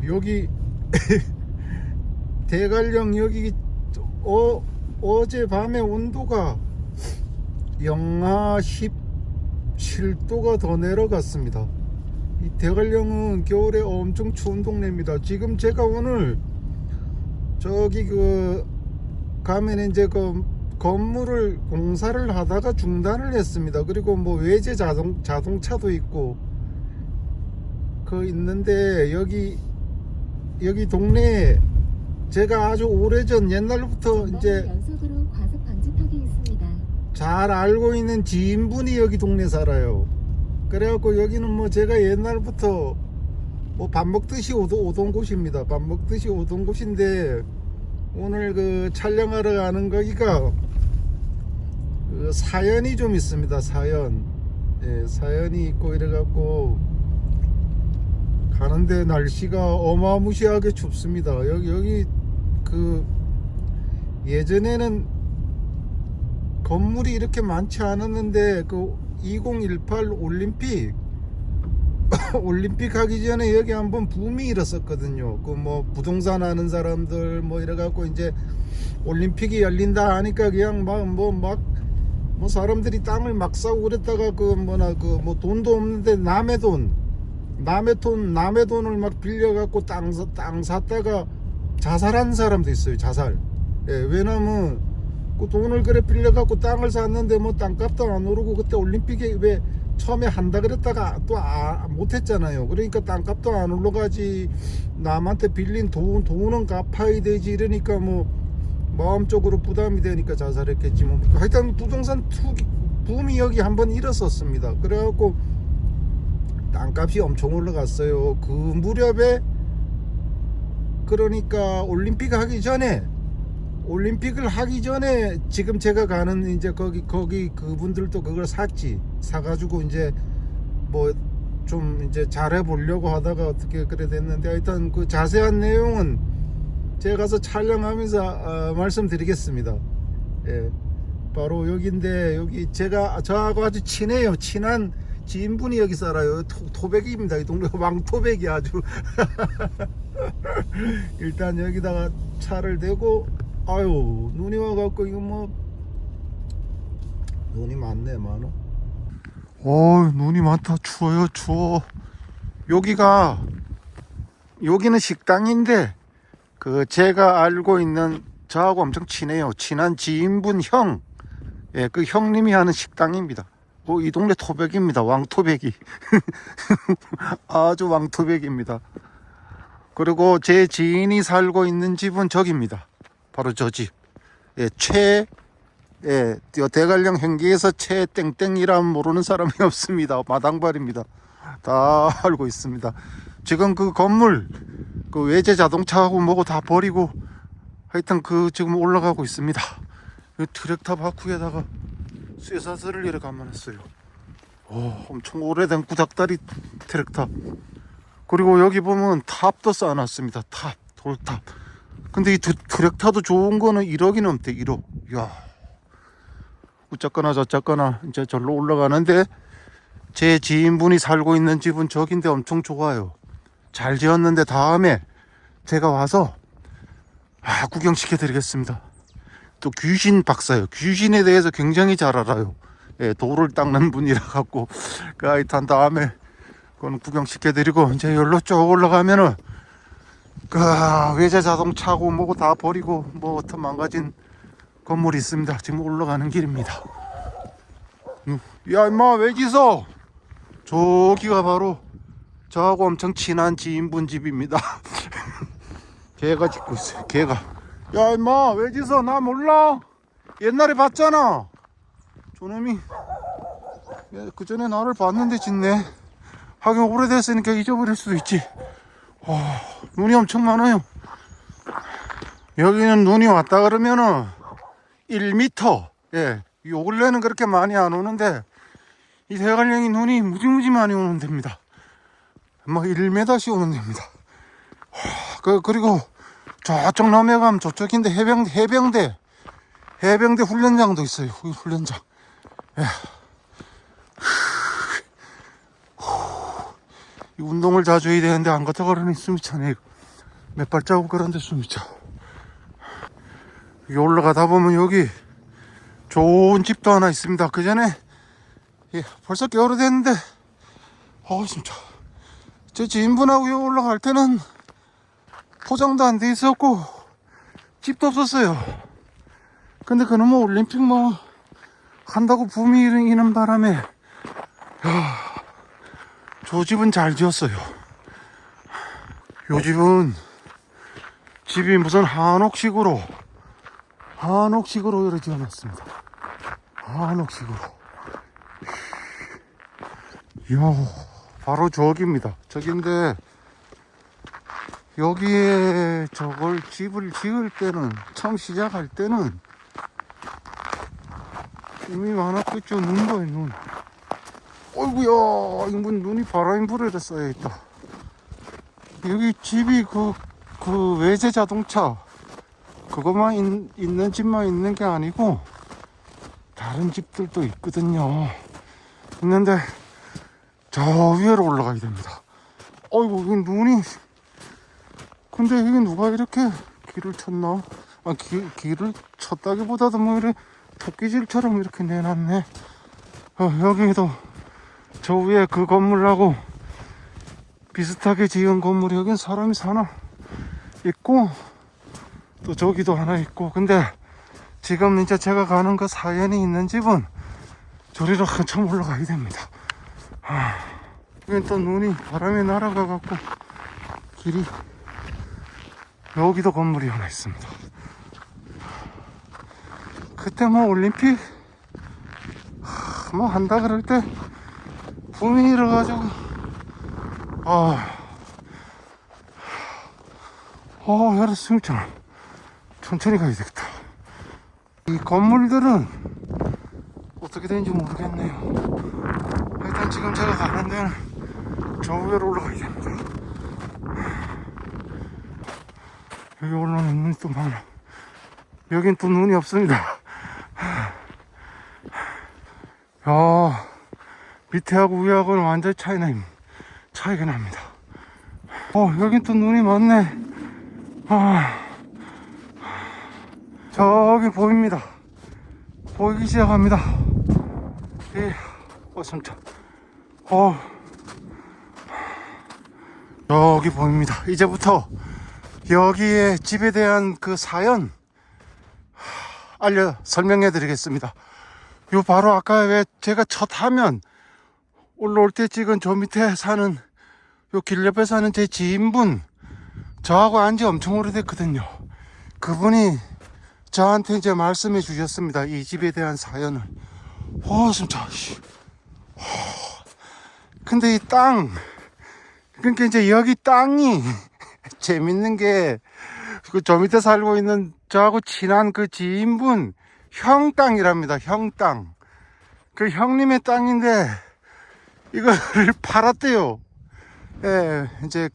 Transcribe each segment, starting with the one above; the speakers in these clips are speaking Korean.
여기 대관령 여기 어제 밤에 온도가 영하 17도가 더 내려갔습니다. 이 대관령은 겨울에 엄청 추운 동네입니다. 지금 제가 오늘 저기 가면 이제 건물을 공사를 하다가 중단을 했습니다. 그리고 뭐 외제 자동차도 있고 있는데 여기 동네에 제가 아주 오래전 옛날부터 이제 연속으로 과속 방지턱이 있습니다. 잘 알고 있는 지인분이 여기 동네 살아요. 그래갖고 여기는 뭐 제가 옛날부터 뭐 밥 먹듯이 오던 곳입니다. 밥 먹듯이 오던 곳인데 오늘 촬영하러 가는 거기가 사연이 좀 있습니다. 사연이 있고 이래갖고 가는데 날씨가 어마무시하게 춥습니다. 여기 예전에는 건물이 이렇게 많지 않았는데 2018 올림픽 하기 전에 여기 한번 붐이 일었었거든요. 뭐 부동산 하는 사람들 뭐 이래갖고 이제 올림픽이 열린다 하니까 그냥 뭐 사람들이 땅을 막 사고 그랬다가 뭐 돈도 없는데 남의 돈을 막 빌려갖고 땅 샀다가 자살한 사람도 있어요. 자살. 왜냐면 돈을 그래 빌려갖고 땅을 샀는데 뭐 땅값도 안 오르고 그때 올림픽에 왜 처음에 한다 그랬다가 또 못했잖아요. 그러니까 땅값도 안 올라가지, 남한테 빌린 돈은 갚아야 되지, 이러니까 뭐 마음적으로 부담이 되니까 자살했겠지. 뭐 하여튼 부동산 붐이 여기 한번 일었었습니다. 그래갖고 땅값이 엄청 올라갔어요. 그 무렵에 그러니까 올림픽을 하기 전에 지금 제가 가는 이제 거기 그분들도 그걸 사가지고 이제 뭐 좀 이제 잘해 보려고 하다가 어떻게 그래 됐는데, 하여튼 그 자세한 내용은 제가 가서 촬영하면서 말씀드리겠습니다. 바로 여기인데, 여기 저하고 아주 친해요. 친한 지인분이 여기 살아요. 토백입니다. 이 동네 왕토백이 아주. 일단 여기다가 차를 대고, 아유, 눈이 와갖고 이거 뭐 눈이 많네, 많어. 눈이 많다. 추워요, 추워. 여기는 식당인데 제가 알고 있는 저하고 엄청 친해요. 친한 지인분 형, 그 형님이 하는 식당입니다. 이 동네 토백입니다. 왕토백이. 아주 왕토백입니다. 그리고 제 지인이 살고 있는 집은 저기입니다. 바로 저 집. 대관령 현기에서 최땡땡이라면 모르는 사람이 없습니다. 마당발입니다. 다 알고 있습니다. 지금 그 건물, 외제 자동차하고 뭐고 다 버리고, 하여튼 지금 올라가고 있습니다. 트랙터 바퀴에다가 쇠사슬을 이렇게 감아놨어요. 엄청 오래된 구닥다리 트랙터. 그리고 여기 보면 탑도 쌓아놨습니다. 돌탑. 근데 이 트랙터도 좋은 거는 1억이 넘대. 1억. 이야. 우짜거나 저짜거나 이제 절로 올라가는데, 제 지인분이 살고 있는 집은 저긴데 엄청 좋아요. 잘 지었는데 다음에 제가 와서 구경시켜 드리겠습니다. 또 귀신 박사예요. 귀신에 대해서 굉장히 잘 알아요. 돌을 닦는 분이라 갖고 하여튼 다음에 그건 구경시켜 드리고, 이제 여기로 쭉 올라가면은 외제 자동차고 뭐고 다 버리고 뭐 어떤 망가진 건물이 있습니다. 지금 올라가는 길입니다. 야, 임마 왜 짖어? 저기가 바로 저하고 엄청 친한 지인분 집입니다. 걔가 짖고 있어요. 걔가. 야, 임마 왜 짖어? 나 몰라. 옛날에 봤잖아. 저놈이 그 전에 나를 봤는데 짖네. 하긴 오래됐으니까 잊어버릴 수도 있지. 눈이 엄청 많아요. 여기는 눈이 왔다 그러면은 1m. 요 근래는 그렇게 많이 안 오는데, 이 대관령이 눈이 무지무지 많이 오는 데입니다. 막 1m씩 오는 데입니다. 그리고 저쪽 넘어가면 저쪽인데 해병대 훈련장도 있어요. 훈련장. 이 운동을 자주 해야 되는데 안 걷다 걸으니 숨이 차네. 몇 발자국 걸었는데 숨이 차. 여기 올라가다 보면 여기 좋은 집도 하나 있습니다. 그 전에 벌써 꽤 오래됐는데 진짜 제 지인분하고 여기 올라갈 때는 포장도 안 돼 있었고 집도 없었어요. 근데 그놈의 올림픽 한다고 붐이 일는 바람에 저 집은 잘 지었어요. 요 집은 집이 무슨 한옥식으로 이렇게 지어놨습니다. 한옥식으로. 이야, 바로 저기입니다. 저긴데 여기에 저걸 집을 지을 때는, 처음 시작할 때는 힘이 많았겠죠. 눈 봐요, 눈. 어이구야, 이거 눈이 바람이 불어서 쌓여있다. 여기 집이 그 외제 자동차 그것만 있는 집만 있는 게 아니고 다른 집들도 있거든요. 있는데 저 위로 올라가야 됩니다. 어이구, 여기 눈이. 근데 여기 누가 이렇게 길을 쳤나? 길을 쳤다기보다도 뭐 이렇게 토끼질처럼 이렇게 내놨네. 여기도 저 위에 그 건물하고 비슷하게 지은 건물이, 여긴 사람이 사나 있고 또 저기도 하나 있고. 근데 지금 이제 제가 가는 그 사연이 있는 집은 저리로 한참 올라가야 됩니다. 여긴 또 눈이 바람에 날아가 갖고 길이. 여기도 건물이 하나 있습니다. 그때 올림픽 한다 그럴 때 붐이 일어가지고 여러 숨좀 천천히 가야 되겠다. 이 건물들은 어떻게 되는지 모르겠네요. 일단 지금 제가 가는 데는 저 위로 올라가야 됩니다. 여기 올라오는 눈이 또 많아. 여긴 또 눈이 없습니다. 밑에하고 위하고는 완전 차이가 납니다. 여긴 또 눈이 많네. 저기 보입니다. 보이기 시작합니다. 진짜. 여기 보입니다. 이제부터 여기에 집에 대한 그 사연 설명해 드리겠습니다. 요 바로 아까 왜 제가 첫 화면 올라올 때 찍은 저 밑에 사는, 요 길 옆에 사는 제 지인분, 저하고 안지 엄청 오래됐거든요. 그분이 저한테 이제 말씀해 주셨습니다. 이 집에 대한 사연을. 진짜. 근데 이 땅, 그러니까 이제 여기 땅이 재밌는 게, 저 밑에 살고 있는 저하고 친한 그 지인분 형 땅이랍니다. 형 땅. 그 형님의 땅인데 이거를 팔았대요. 이제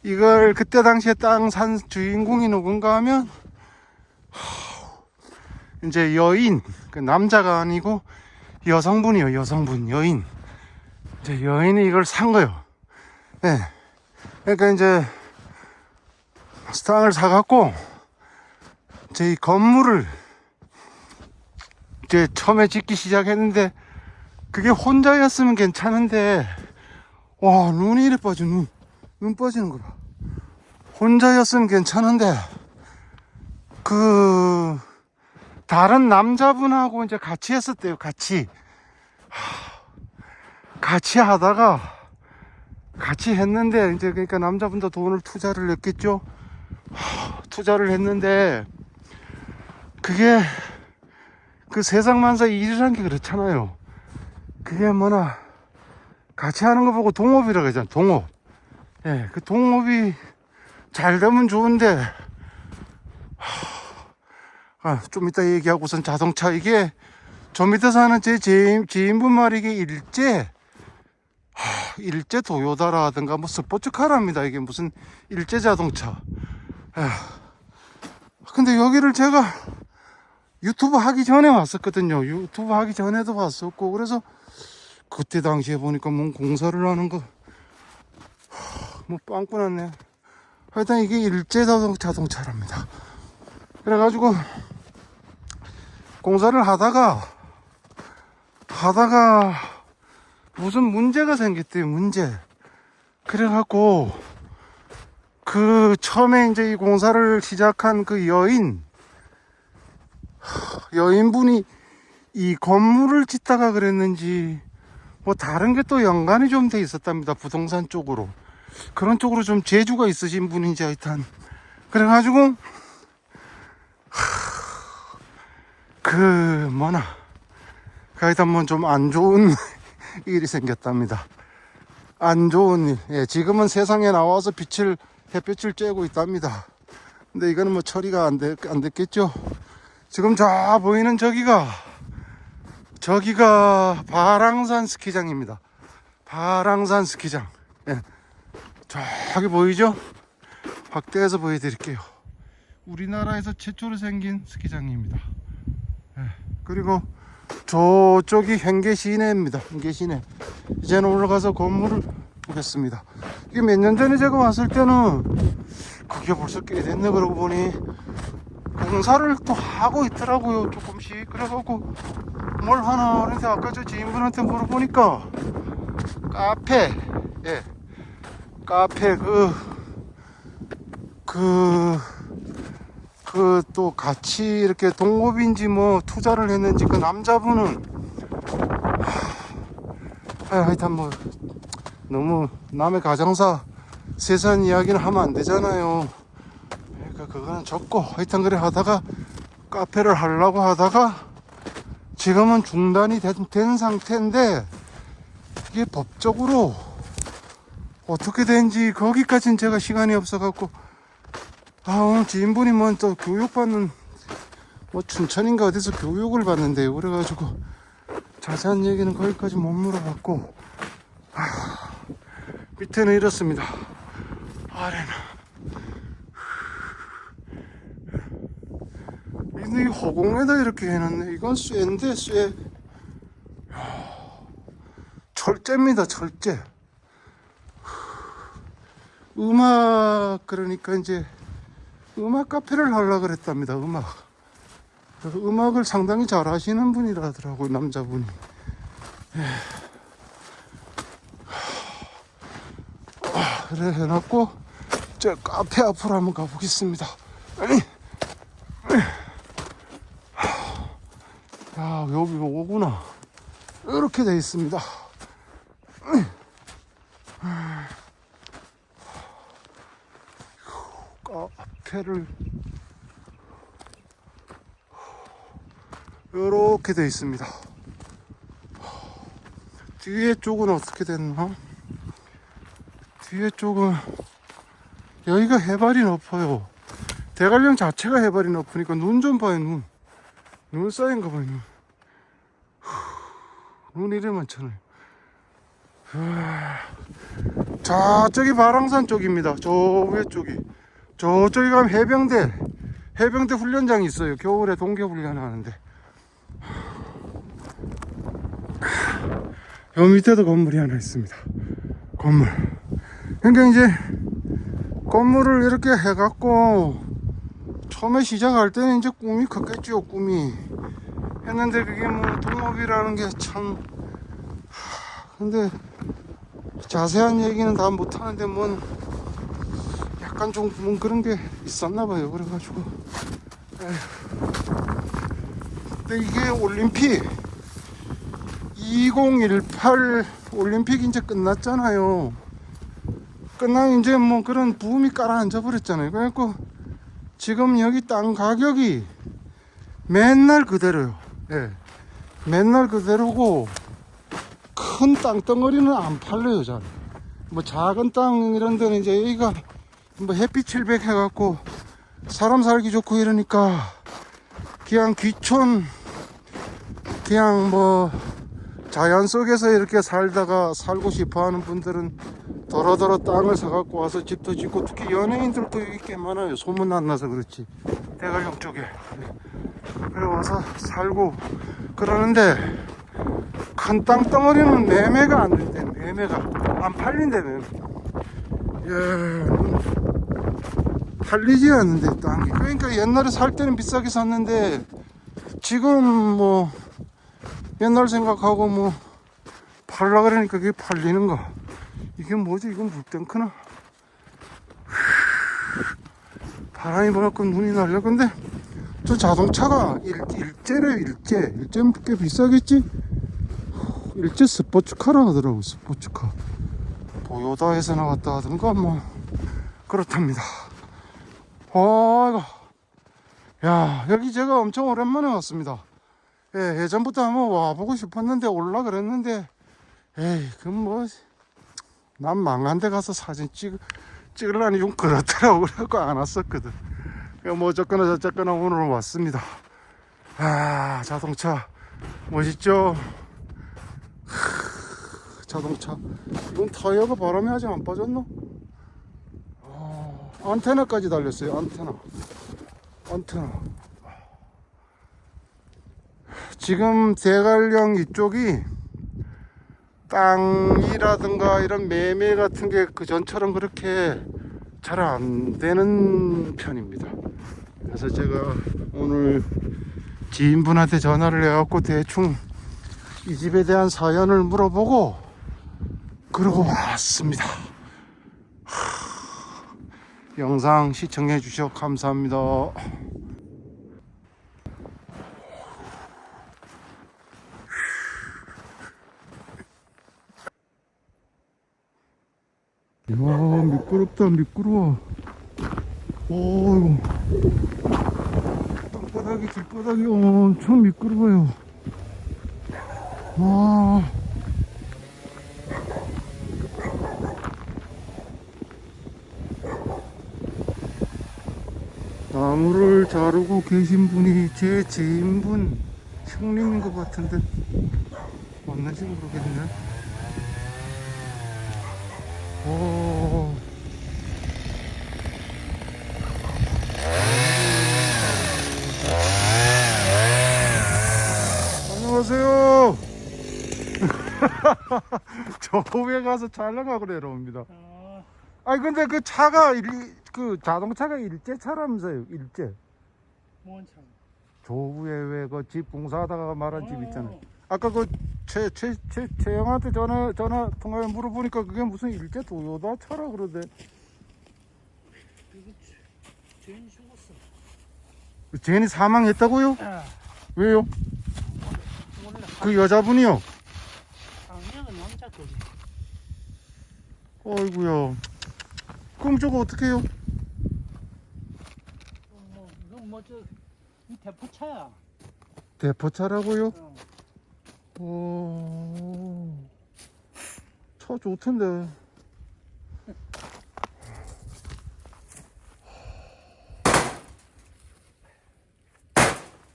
이걸 그때 당시에 땅 산 주인공이 누군가 하면 이제 여인, 그 남자가 아니고 여성분이요. 여인. 이제 여인이 이걸 산 거예요. 그러니까 이제 땅을 사갖고 이 건물을 이제 처음에 짓기 시작했는데, 그게 혼자였으면 괜찮은데, 눈이 이래 빠져. 눈 빠지는 거라. 혼자였으면 괜찮은데, 다른 남자분하고 이제 같이 했었대요. 같이 하다가, 같이 했는데, 이제 그러니까 남자분도 돈을 투자를 했겠죠. 투자를 했는데, 그게 그 세상만사 일이란 게 그렇잖아요. 그게 같이 하는 거 보고 동업이라고 하잖아요. 동업. 그 동업이 잘 되면 좋은데, 좀 이따 얘기하고선 자동차, 이게 저 밑에 사는 제 지인분 말이 이게 일제 도요다라든가 스포츠카랍니다. 이게 무슨 일제 자동차. 근데 여기를 제가 유튜브 하기 전에 왔었거든요. 유튜브 하기 전에도 왔었고, 그래서 그때 당시에 보니까 공사를 하는 거 뭐 빵꾸 났네. 하여튼 이게 일제 자동차랍니다. 그래가지고 공사를 하다가 무슨 문제가 생겼대요. 문제. 그래갖고 그 처음에 이제 이 공사를 시작한 그 여인분이 이 건물을 짓다가 그랬는지 뭐 다른 게 또 연관이 좀 돼 있었답니다. 부동산 쪽으로. 그런 쪽으로 좀 재주가 있으신 분인지 하여튼 그래가지고 하여튼 뭐 좀 안 좋은 일이 생겼답니다. 안 좋은 일. 예, 지금은 세상에 나와서 햇빛을 쬐고 있답니다. 근데 이거는 뭐 처리가 안 됐겠죠. 지금 저 보이는 저기가 바랑산 스키장입니다. 바랑산 스키장. 예. 저기 보이죠? 확대해서 보여드릴게요. 우리나라에서 최초로 생긴 스키장입니다. 예. 그리고 저쪽이 현계 시내입니다. 현계 시내. 이제는 올라가서 건물을 보겠습니다. 이게 몇 년 전에 제가 왔을 때는 그게 벌써 꽤 됐네. 그러고 보니 공사를 또 하고 있더라고요. 조금씩. 그래갖고 뭘 하나 그런데 아까 저 지인분한테 물어보니까 카페 또 같이 이렇게 동업인지 뭐 투자를 했는지 그 남자분은 하여튼 뭐 너무 남의 가정사 세상 이야기는 하면 안 되잖아요. 그러니까 그거는 접고 하여튼 그래 하다가 카페를 하려고 하다가 지금은 중단이 된 상태인데 이게 법적으로 어떻게 된지 거기까지는 제가 시간이 없어갖고 오늘 지인분이 뭐 또 교육받는 뭐 춘천인가 어디서 교육을 받는데요. 그래가지고 자세한 얘기는 거기까지 못 물어봤고 밑에는 이렇습니다. 아래는 이 허공에다 이렇게 해놨네. 이건 쇠인데 쇠. 철제입니다. 철제. 그러니까 이제 음악 카페를 하려고 그랬답니다. 음악을 상당히 잘 하시는 분이라 하더라고요. 남자분이. 그래 해놨고 저 카페 앞으로 한번 가보겠습니다. 야, 여기 오구나. 이렇게 돼 있습니다. 카페를 이렇게 돼 있습니다. 뒤에 쪽은 어떻게 됐나? 뒤에 쪽은 여기가 해발이 높아요. 대관령 자체가 해발이 높으니까 눈 좀 봐요. 눈 쌓인가 봐요. 눈 이래 많잖아요. 저쪽이 바랑산 쪽입니다. 저 위에 쪽이. 저쪽에 가면 해병대 훈련장이 있어요. 겨울에 동계 훈련 하는데. 요 밑에도 건물이 하나 있습니다. 건물. 그러니까 이제 건물을 이렇게 해갖고 처음에 시작할 때는 이제 꿈이 컸겠죠. 꿈이 했는데 그게 뭐 동업이라는 게 참 근데 자세한 얘기는 다 못하는데 뭔 약간 좀 그런 게 있었나 봐요. 그래가지고 근데 이게 올림픽 2018 올림픽 이제 끝났잖아요. 끝나면 이제 뭐 그런 붐이 깔아앉아 버렸잖아요. 그래갖고 지금 여기 땅 가격이 맨날 그대로요. 예. 맨날 그대로고 큰 땅덩어리는 안 팔려요. 잘. 뭐 작은 땅 이런 데는 이제 여기가 뭐 햇빛 700 해갖고 사람 살기 좋고 이러니까 그냥 귀촌 그냥 뭐 자연 속에서 이렇게 살고 싶어 하는 분들은 도로도로 땅을 사갖고 와서 집도 짓고 특히 연예인들도 여기 꽤 많아요. 소문 안 나서 그렇지. 대관령 쪽에. 그래 와서 살고 그러는데 큰 땅덩어리는 매매가 안 된대. 매매가 안 팔린대. 매매. 팔리지 않는데 땅이. 그러니까 옛날에 살 때는 비싸게 샀는데 지금 뭐 옛날 생각하고 뭐 팔라 그러니까 그게 팔리는가. 이게 뭐지? 이건 물탱크나? 바람이 불었고 눈이 날려. 근데 저 자동차가 일제래요. 일제면 꽤 비싸겠지? 일제 스포츠카라 하더라고. 스포츠카. 도요다에서 나왔다 하던가 뭐 그렇답니다. 아이고. 야, 여기 제가 엄청 오랜만에 왔습니다. 예, 예전부터 한번 와보고 싶었는데 올라 그랬는데 에이, 그럼 뭐 난 망한 데 가서 사진 찍으려니 좀 그렇더라고. 그래갖고 안 왔었거든. 뭐 어쨌거나 저쨌거나 오늘 왔습니다. 아, 자동차 멋있죠? 자동차. 이건 타이어가 바람이 아직 안 빠졌나? 안테나까지 달렸어요. 안테나. 지금 대관령 이쪽이 땅이라든가 이런 매매 같은 게 그 전처럼 그렇게 잘 안 되는 편입니다. 그래서 제가 오늘 지인분한테 전화를 해갖고 대충 이 집에 대한 사연을 물어보고 그러고 왔습니다. 영상 시청해 주셔서 감사합니다. 이야, 미끄럽다. 미끄러워. 오이고, 땅바닥이 길바닥이 엄청 미끄러워요. 와, 나무를 자르고 계신 분이 제 지인분 형님인 것 같은데 맞는지 모르겠네. 오. 안녕하세요. 저 위에 가서 촬영하고 내려옵니다. 아니 근데 그 차가 그 자동차가 일제 차라면서요. 일제. 뭔 차? 저 위에 왜 그 집 봉사하다가 말한 집 있잖아요. 아까 그 최영한테 전화 통화에 물어보니까 그게 무슨 일제 도요다 차라 그러대. 이거 죄인 죽었어. 쟤니 사망했다고요? 왜요? 원래 그 여자분이요? 강력은 남자 거지. 어이구야. 그럼 저거 어떻게 해요? 이건 뭐저 대포차야. 대포차라고요? 어. 차 좋던데.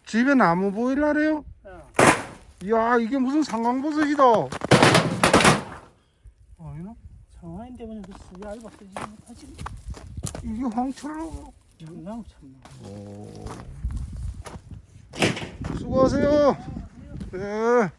집에 나무 보일라래요? 이야, 이게 무슨 상광버섯이다. 아니나? 상하인 때문에 그 쓰기 알바 쓰지 못하지. 이게 황철로. 이거 참나. 수고하세요. 네.